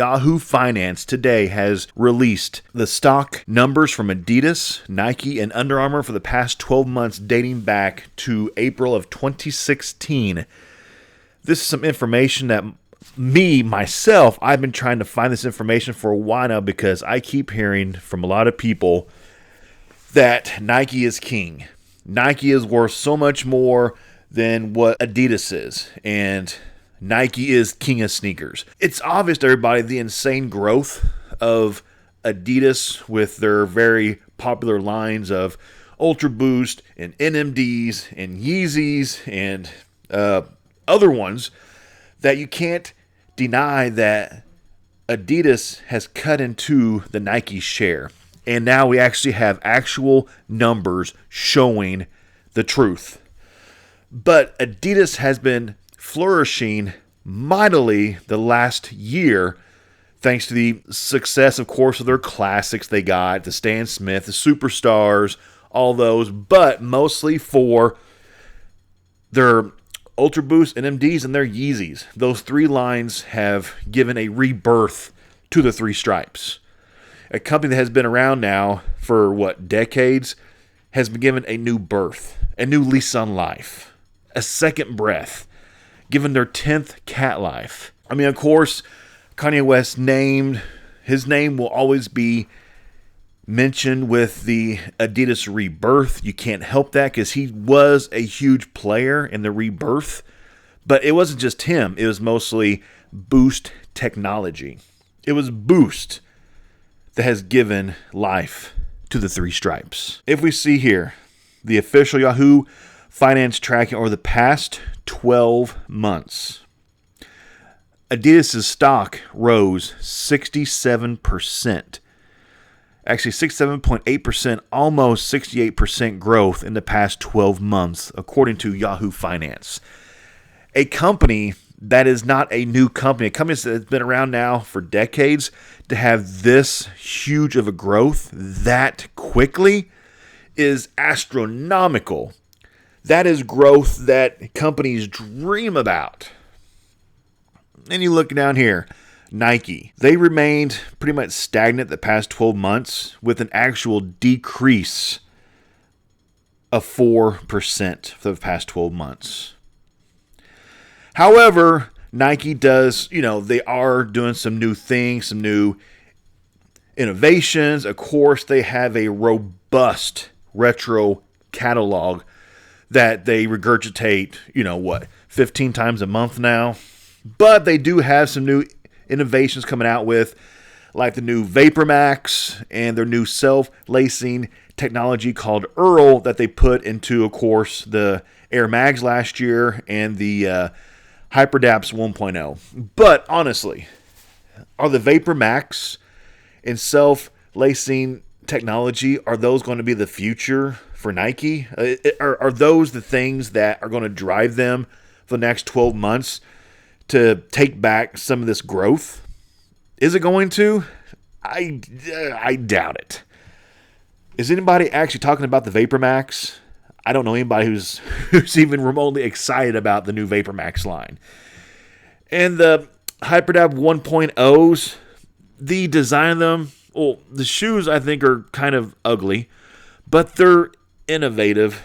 Yahoo Finance today has released the stock numbers from Adidas, Nike, and Under Armour for the past 12 months dating back to April of 2016. This is some information that myself, I've been trying to find this information for a while now because I keep hearing from a lot of people that Nike is king. Nike is worth so much more than what Adidas is, and Nike is king of sneakers. It's obvious to everybody the insane growth of Adidas with their very popular lines of Ultra Boost and NMDs and Yeezys and other ones, that you can't deny that Adidas has cut into the Nike share. And now we actually have actual numbers showing the truth. But Adidas has been flourishing mightily the last year thanks to the success, of course, of their classics they got, the Stan Smith, the Superstars, all those, but mostly for their Ultra Boost, NMDs, and their Yeezys. Those three lines have given a rebirth to the three stripes. A company that has been around now for, decades, has been given a new birth, a new lease on life, a second breath, given their 10th cat life. I mean, of course, Kanye West his name will always be mentioned with the Adidas rebirth. You can't help that because he was a huge player in the rebirth. But it wasn't just him. It was mostly Boost technology. It was Boost that has given life to the three stripes. If we see here, the official Yahoo Finance tracking over the past 12 months, Adidas' stock rose 67%. Actually, 67.8%, almost 68% growth in the past 12 months, according to Yahoo Finance. A company that is not a new company, a company that's been around now for decades, to have this huge of a growth that quickly is astronomical. That is growth that companies dream about. And you look down here, Nike. They remained pretty much stagnant the past 12 months with an actual decrease of 4% for the past 12 months. However, Nike does, they are doing some new things, some new innovations. Of course, they have a robust retro catalog that they regurgitate, 15 times a month now. But they do have some new innovations coming out with, like the new Vapor Max and their new self-lacing technology called Earl that they put into, of course, the Air Mags last year and the Hyperdaps 1.0. But honestly, are the Vapor Max and self-lacing technology, are those going to be the future for Nike? Are those the things that are going to drive them for the next 12 months to take back some of this growth? Is it going to? I doubt it. Is anybody actually talking about the Vapor Max? I don't know anybody who's even remotely excited about the new Vapor Max line. And the Hyperdab 1.0s, the design of them, the shoes I think are kind of ugly, but they're innovative.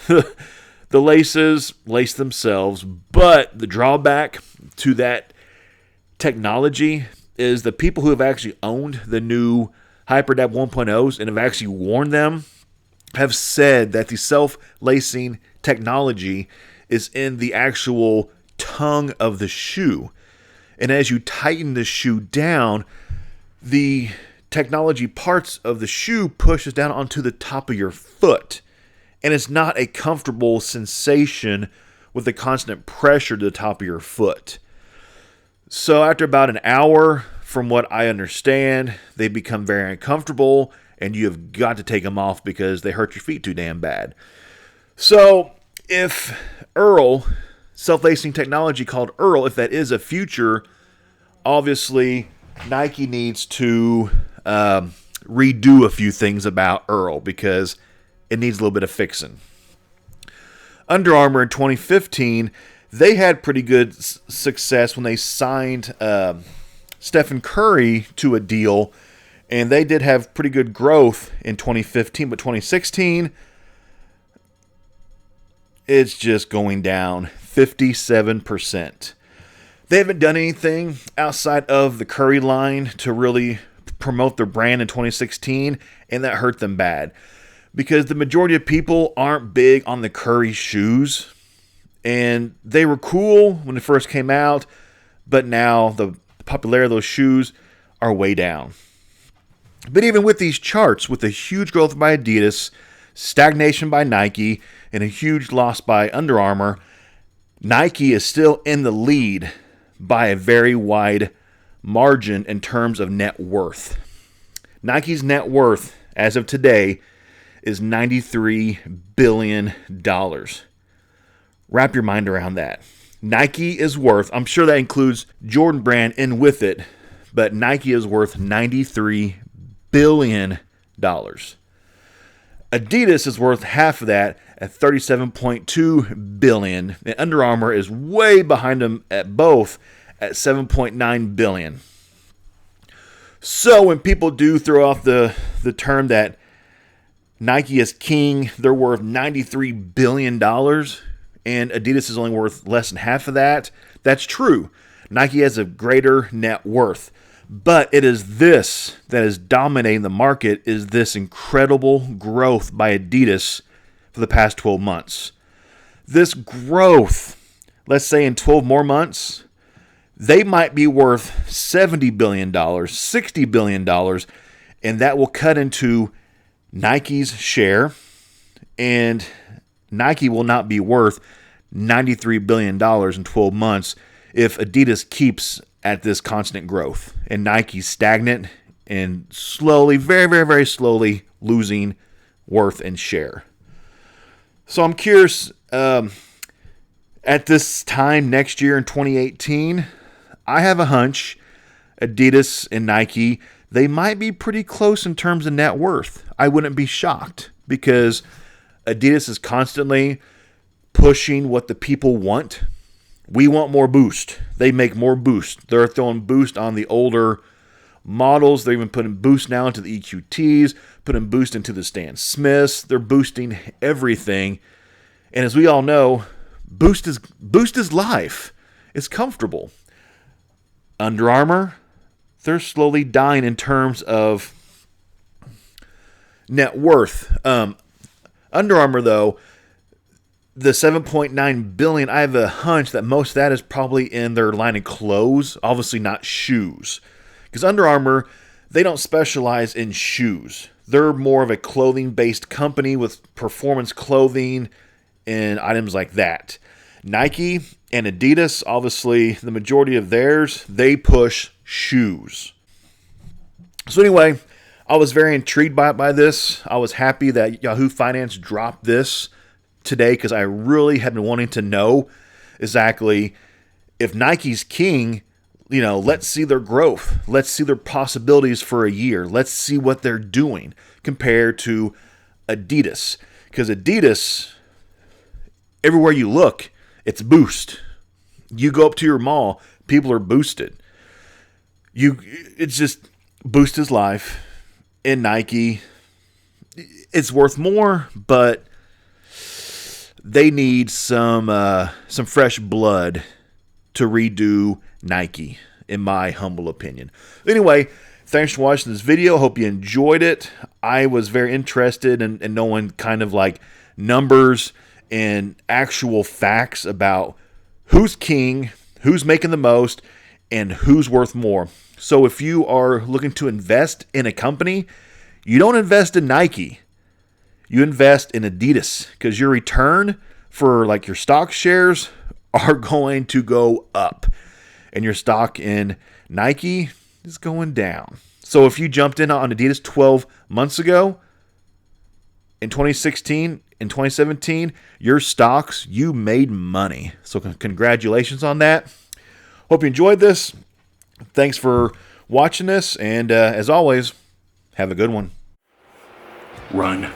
The laces lace themselves, but the drawback to that technology is the people who have actually owned the new Hyperdab 1.0s and have actually worn them have said that the self-lacing technology is in the actual tongue of the shoe. And as you tighten the shoe down, the technology parts of the shoe pushes down onto the top of your foot. And it's not a comfortable sensation with the constant pressure to the top of your foot. So after about an hour, from what I understand, they become very uncomfortable and you have got to take them off because they hurt your feet too damn bad. So if Earl, self-lacing technology called Earl, if that is a future, obviously Nike needs to redo a few things about Earl because it needs a little bit of fixing. Under Armour in 2015, they had pretty good success when they signed Stephen Curry to a deal, and they did have pretty good growth in 2015, but 2016, it's just going down 57%. They haven't done anything outside of the Curry line to really promote their brand in 2016, and that hurt them bad because the majority of people aren't big on the Curry shoes, and they were cool when it first came out, but now the popularity of those shoes are way down. But even with these charts, with a huge growth by Adidas, stagnation by Nike, and a huge loss by Under Armour, Nike is still in the lead by a very wide margin in terms of net worth. Nike's net worth, as of today, is $93 billion. Wrap your mind around that. Nike is worth, I'm sure that includes Jordan Brand in with it, but Nike is worth $93 billion. Adidas is worth half of that at $37.2 billion. And Under Armour is way behind them at both at $7.9 billion. So when people do throw off the term that Nike is king, they're worth $93 billion, and Adidas is only worth less than half of that, that's true. Nike has a greater net worth. But it is this that is dominating the market, is this incredible growth by Adidas for the past 12 months. This growth, let's say in 12 more months, they might be worth $70 billion, $60 billion, and that will cut into Nike's share, and Nike will not be worth $93 billion in 12 months if Adidas keeps at this constant growth and Nike's stagnant and slowly, very, very, very slowly losing worth and share. So I'm curious, at this time next year in 2018, I have a hunch Adidas and Nike, they might be pretty close in terms of net worth. I wouldn't be shocked because Adidas is constantly pushing what the people want. We want more Boost. They make more Boost. They're throwing Boost on the older models. They're even putting Boost now into the EQTs, putting Boost into the Stan Smiths. They're boosting everything. And as we all know, Boost is life. It's comfortable. Under Armour, they're slowly dying in terms of net worth. Under Armour, though, the $7.9 billion, I have a hunch that most of that is probably in their line of clothes, obviously not shoes. Because Under Armour, they don't specialize in shoes. They're more of a clothing-based company with performance clothing and items like that. Nike and Adidas, obviously, the majority of theirs, they push shoes. So anyway, I was very intrigued by this. I was happy that Yahoo Finance dropped this today because I really had been wanting to know exactly if Nike's king, let's see their growth. Let's see their possibilities for a year. Let's see what they're doing compared to Adidas. Because Adidas, everywhere you look, it's Boost. You go up to your mall, people are boosted. It's just Boost is life. In Nike, it's worth more, but they need some fresh blood to redo Nike, in my humble opinion. Anyway, thanks for watching this video. Hope you enjoyed it. I was very interested in knowing kind of like numbers and actual facts about who's king, who's making the most, and who's worth more. So if you are looking to invest in a company, you don't invest in Nike. You invest in Adidas because your return for like your stock shares are going to go up. And your stock in Nike is going down. So if you jumped in on Adidas 12 months ago, in 2016, in 2017, your stocks, you made money. So congratulations on that. Hope you enjoyed this. Thanks for watching this. And as always, have a good one. Run.